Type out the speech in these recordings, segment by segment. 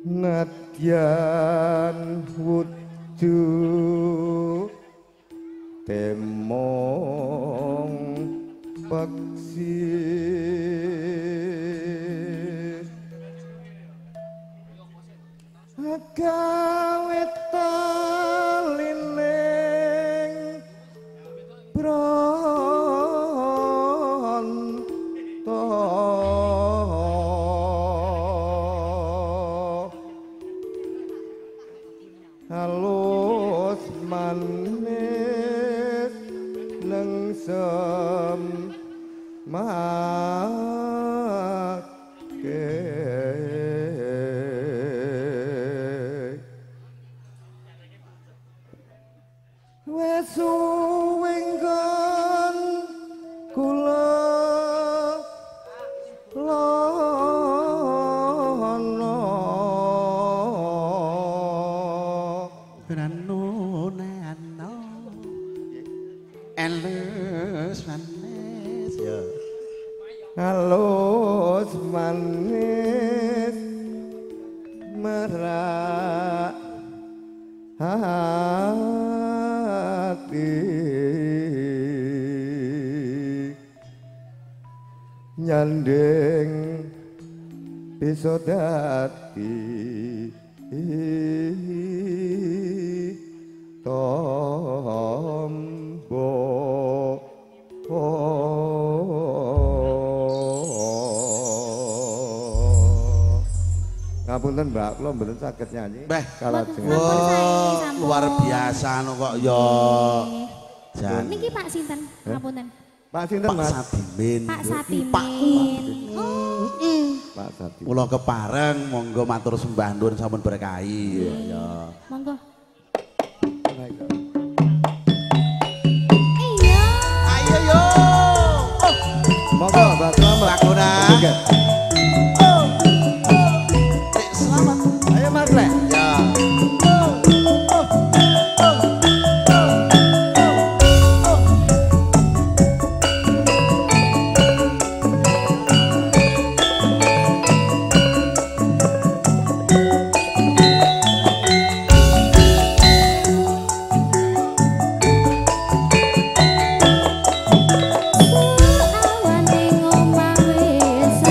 nadyan wujud temong peksi gawe talining bronto halus manis nengsem wes suwing kon kula lono ranunano elus manis ya halus manis merak hati nyandeng bisa dadi tombo ngapunten Mbak, kula mboten saged nyanyi. Beh, kalajeng. Wah, luar biasa no kok ya. Jan. Niki Pak sinten? Ngapunten. Pak sinten Mas? Sadimin. Pak Satimin. Oh. Pak Satimin. Kula kepareng monggo matur sembah nuwun sampun berkahi ya. Monggo. Iya. Ayo yo. Monggo Mbak Slamet. Lakuna. Selamat. Ayo Mas Le. Ya. Awan ning omah wis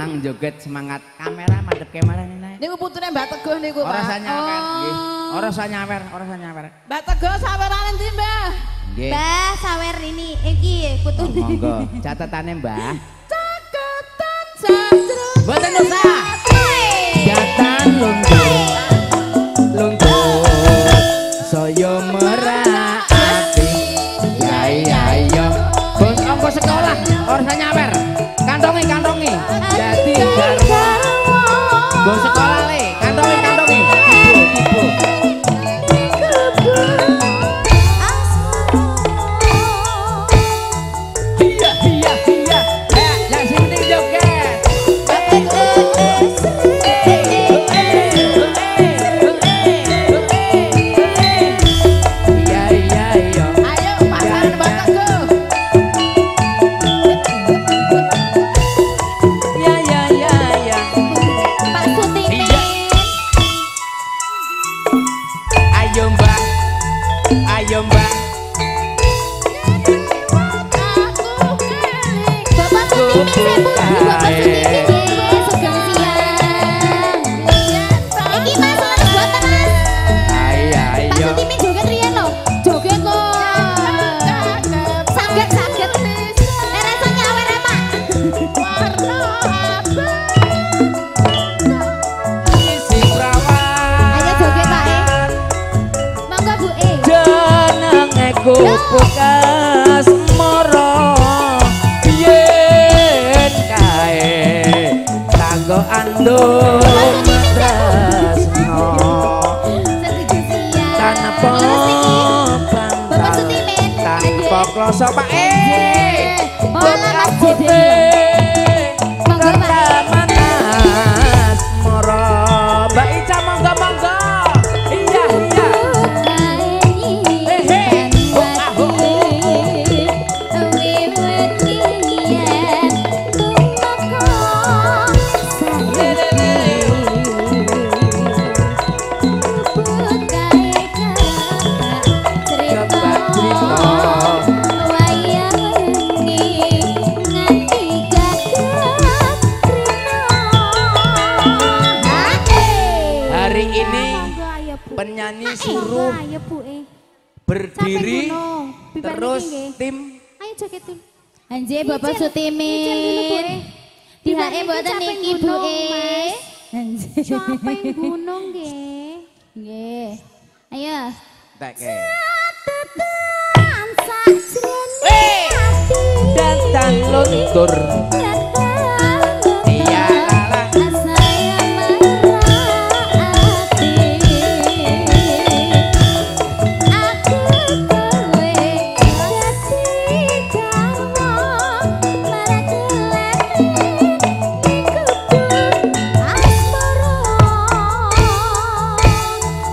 lanang joget semangat kamera madhep kamera ini. Niku putune Mbak Teguh niku, Pak. Ora usah nyawer, nggih. Ora usah nyawer, ora usah nyawer. Mbak Teguh sawerane ndi, Mbah? Nggih. Mbah sawer ini iki putu. Monggo, catetane Mbah. Caketan sajro. Mboten usah. Jatan luntur saya merati. Ya ya. Bos ongko sekolah, ora usah nyawer. Kantongi. Jadi garwa. Bos sekolah le, kantongi. Ibu. Iya. Lah sing penting joget. Iya. Ayo pasangan Mbak Teguh. Ya. Pak Sutimin. Iya. Ayo Mbak. Bapak Sutimin saya puji Bapak Sutimin nggih sugeng siang. Iki Mas Mas boten Mas. Pak Ayo. Sutimin joget riyen lho. Joget kok. Saged. Rasa nyawer ya, Pak. Warna Isi perawan. Ayo joget Pak Monggo Bu Jenenge kupukas moro yen kae kanggo andum tresno tanpa Bapak Sutimin. tanpa kloso Pak Olah Mas Dede. Monggo Pak. Manas moro Mbak Ica monggo iya hari ini penyanyi suruh berdiri terus tim Ayo jogetin. Anjir Bapak Sutimin. Tihake mboten niki Bu Anjir. Capek gunung nggih. Nggih. Ayo. teke Hey! datang luntur iya lala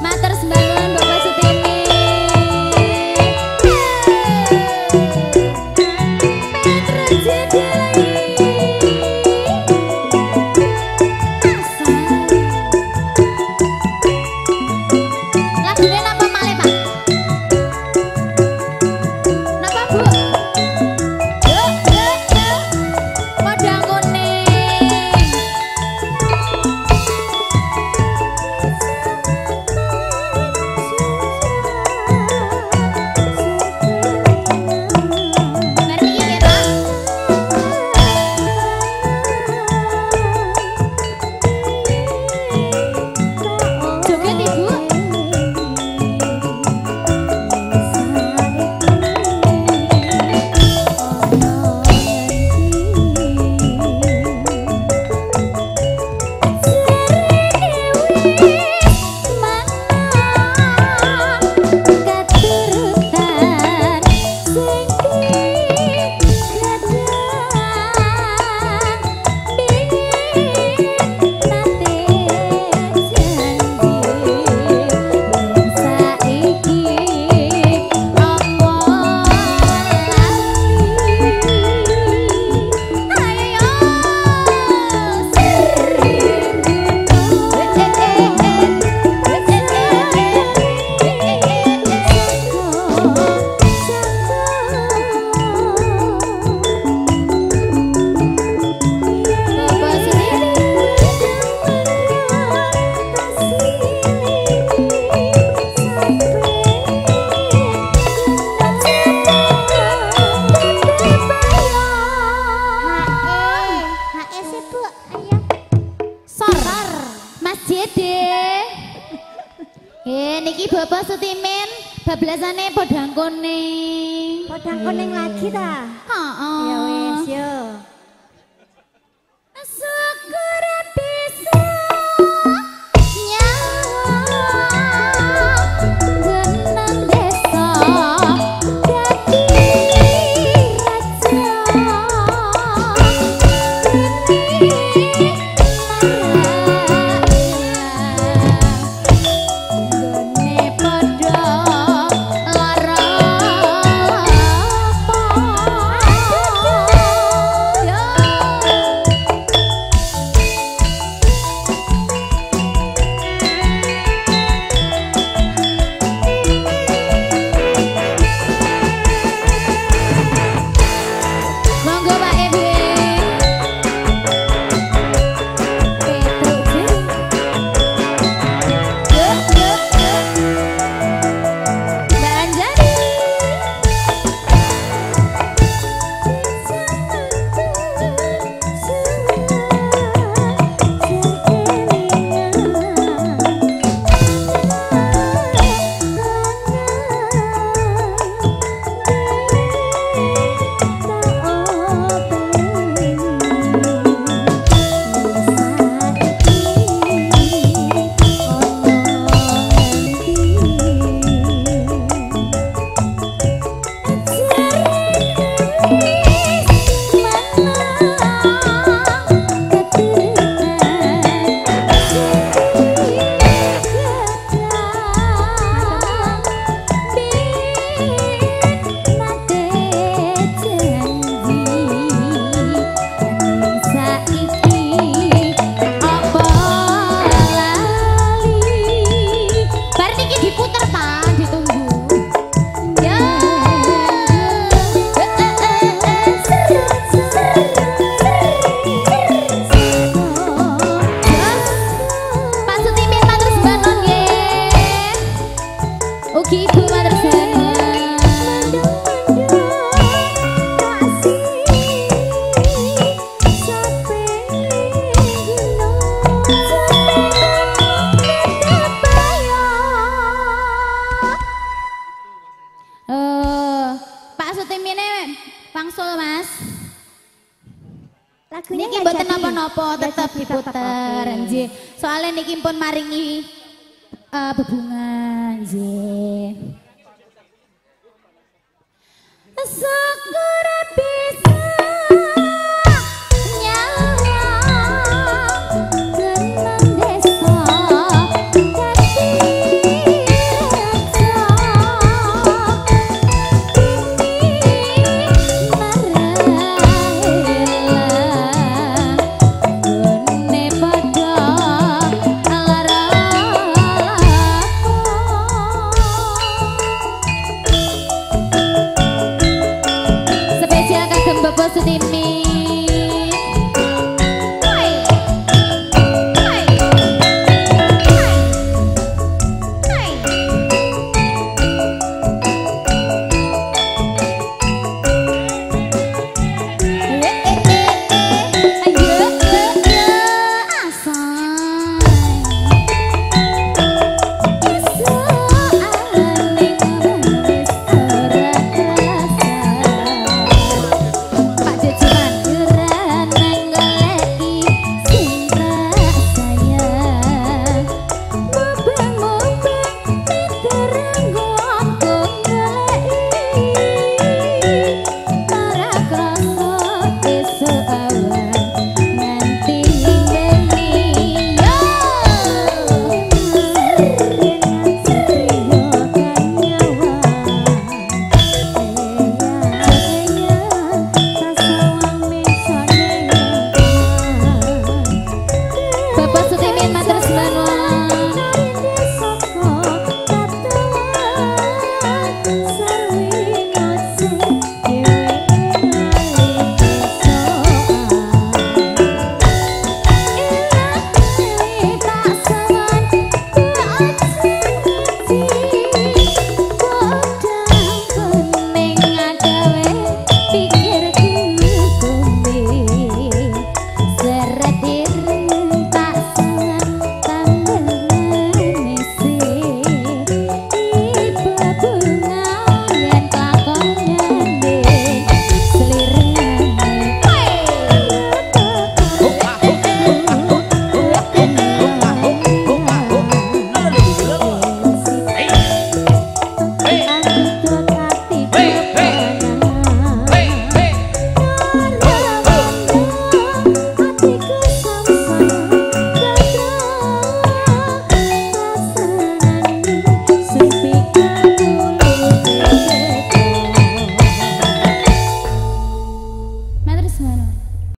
Matur sembangun Bapak Sutimin. Lagunya napa malih, Pak? Napa, Bu? Yuk. Podang kuning. Ngerti ya, Pak? Bapak Sutimin, bablasane podang kuning. Podang kuning lagi ta? Heeh. Ya wis yo. Syukur bisa nyawang geneng desa dadi raja. Gene padha lara monggo Pak Ebi Mbak Anjani diputer Pak, ditunggu. Ya. Pak Sutimin matur sembanon nggih. Ugi Ibu matur sembanon. Pak Sutimine pangsul Mas. Lagunya Niki nggak mboten jadi. napa-napa tetep Nggak jadi, diputer tetep, oke. nggih. Soale niki pun maringi bebungan nggih. Syukur bisa nyawang geneng desa dadi Spesial kagem Bapak Sutimi.